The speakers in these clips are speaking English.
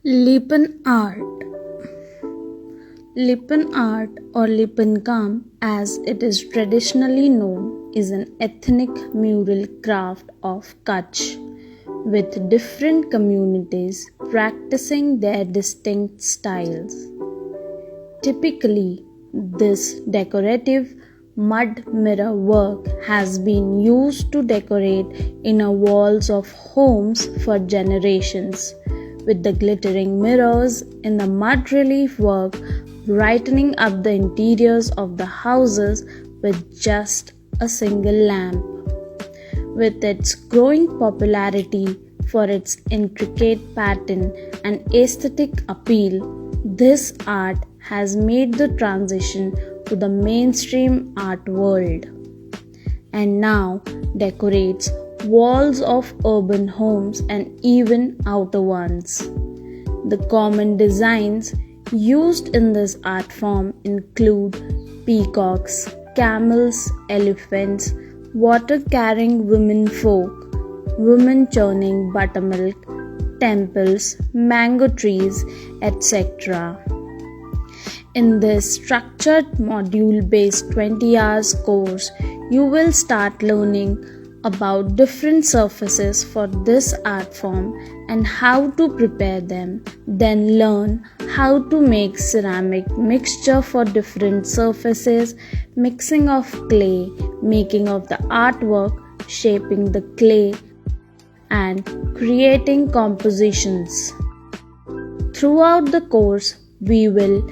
Lippan Art. Lippan art or Lippankam as it is traditionally known is an ethnic mural craft of Kutch with different communities practicing their distinct styles. Typically, this decorative mud mirror work has been used to decorate inner walls of homes for generations, with the glittering mirrors in the mud relief work brightening up the interiors of the houses with just a single lamp. With its growing popularity for its intricate pattern and aesthetic appeal, this art has made the transition to the mainstream art world and now decorates walls of urban homes and even outer ones. The common designs used in this art form include peacocks, camels, elephants, water carrying women folk, women churning buttermilk, temples, mango trees, etc. In this structured module based 20 hours course, you will start learning about different surfaces for this art form and how to prepare them. Then learn how to make ceramic mixture for different surfaces, mixing of clay, making of the artwork, shaping the clay, and creating compositions. Throughout the course, we will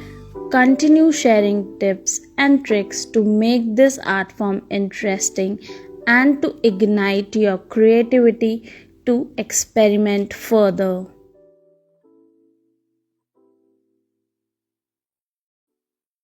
continue sharing tips and tricks to make this art form interesting and to ignite your creativity to experiment further.